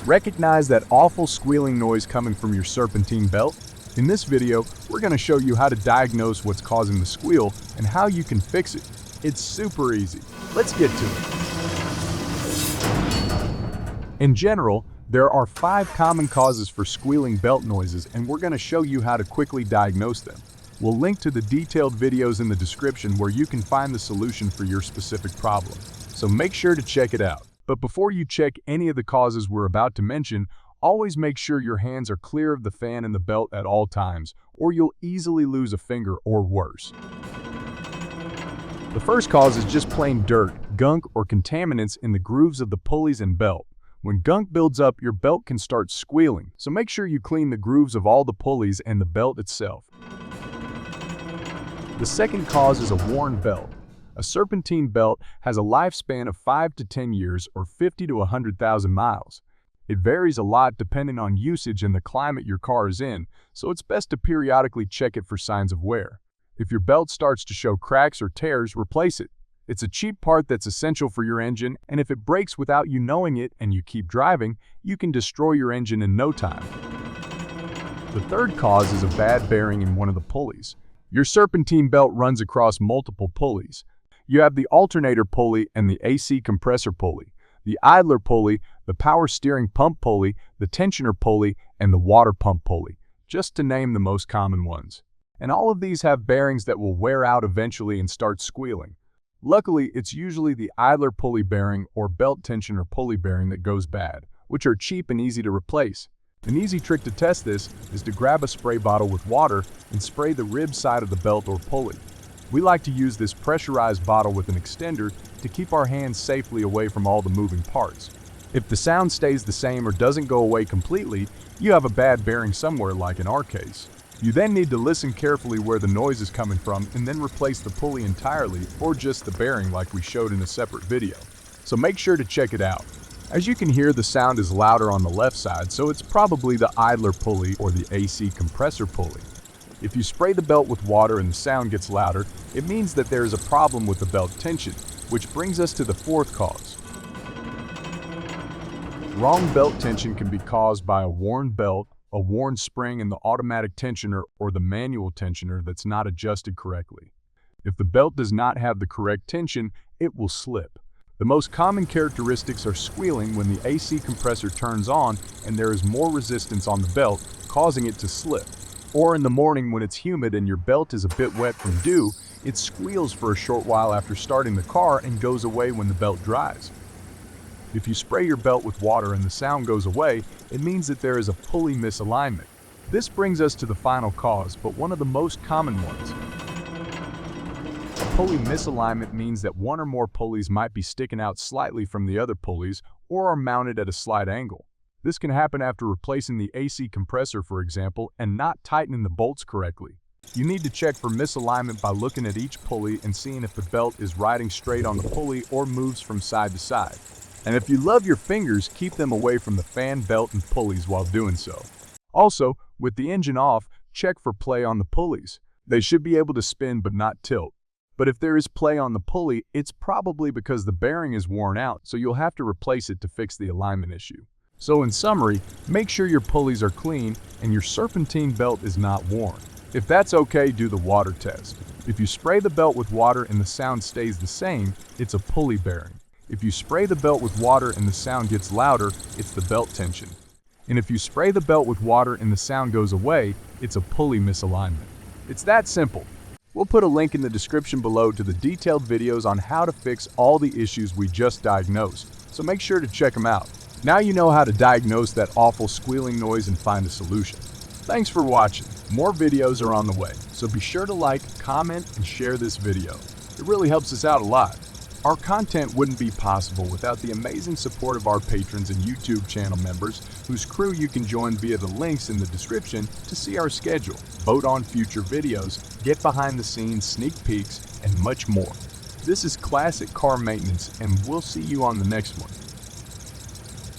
Recognize that awful squealing noise coming from your serpentine belt? In this video, we're going to show you how to diagnose what's causing the squeal and how you can fix it. It's super easy. Let's get to it. In general, there are 5 common causes for squealing belt noises, and we're going to show you how to quickly diagnose them. We'll link to the detailed videos in the description where you can find the solution for your specific problem. So make sure to check it out. But before you check any of the causes we're about to mention, always make sure your hands are clear of the fan and the belt at all times, or you'll easily lose a finger or worse. The first cause is just plain dirt, gunk, or contaminants in the grooves of the pulleys and belt. When gunk builds up, your belt can start squealing, so make sure you clean the grooves of all the pulleys and the belt itself. The second cause is a worn belt. A serpentine belt has a lifespan of 5 to 10 years or 50 to 100,000 miles. It varies a lot depending on usage and the climate your car is in, so it's best to periodically check it for signs of wear. If your belt starts to show cracks or tears, replace it. It's a cheap part that's essential for your engine, and if it breaks without you knowing it and you keep driving, you can destroy your engine in no time. The third cause is a bad bearing in one of the pulleys. Your serpentine belt runs across multiple pulleys. You have the alternator pulley and the AC compressor pulley, the idler pulley, the power steering pump pulley, the tensioner pulley, and the water pump pulley, just to name the most common ones. And all of these have bearings that will wear out eventually and start squealing. Luckily, it's usually the idler pulley bearing or belt tensioner pulley bearing that goes bad, which are cheap and easy to replace. An easy trick to test this is to grab a spray bottle with water and spray the rib side of the belt or pulley. We like to use this pressurized bottle with an extender to keep our hands safely away from all the moving parts. If the sound stays the same or doesn't go away completely, you have a bad bearing somewhere, like in our case. You then need to listen carefully where the noise is coming from and then replace the pulley entirely or just the bearing like we showed in a separate video. So make sure to check it out. As you can hear, the sound is louder on the left side, so it's probably the idler pulley or the AC compressor pulley. If you spray the belt with water and the sound gets louder, it means that there is a problem with the belt tension, which brings us to the fourth cause. Wrong belt tension can be caused by a worn belt, a worn spring in the automatic tensioner, or the manual tensioner that's not adjusted correctly. If the belt does not have the correct tension, it will slip. The most common characteristics are squealing when the AC compressor turns on and there is more resistance on the belt, causing it to slip. Or in the morning when it's humid and your belt is a bit wet from dew, it squeals for a short while after starting the car and goes away when the belt dries. If you spray your belt with water and the sound goes away, it means that there is a pulley misalignment. This brings us to the final cause, but one of the most common ones. Pulley misalignment means that one or more pulleys might be sticking out slightly from the other pulleys or are mounted at a slight angle. This can happen after replacing the AC compressor, for example, and not tightening the bolts correctly. You need to check for misalignment by looking at each pulley and seeing if the belt is riding straight on the pulley or moves from side to side. And if you love your fingers, keep them away from the fan, belt, and pulleys while doing so. Also, with the engine off, check for play on the pulleys. They should be able to spin but not tilt. But if there is play on the pulley, it's probably because the bearing is worn out, so you'll have to replace it to fix the alignment issue. So in summary, make sure your pulleys are clean and your serpentine belt is not worn. If that's okay, do the water test. If you spray the belt with water and the sound stays the same, it's a pulley bearing. If you spray the belt with water and the sound gets louder, it's the belt tension. And if you spray the belt with water and the sound goes away, it's a pulley misalignment. It's that simple. We'll put a link in the description below to the detailed videos on how to fix all the issues we just diagnosed, so make sure to check them out. Now you know how to diagnose that awful squealing noise and find a solution. Thanks for watching. More videos are on the way, so be sure to like, comment, and share this video. It really helps us out a lot. Our content wouldn't be possible without the amazing support of our patrons and YouTube channel members, whose crew you can join via the links in the description to see our schedule, vote on future videos, get behind the scenes sneak peeks, and much more. This is Classic Car Maintenance, and we'll see you on the next one.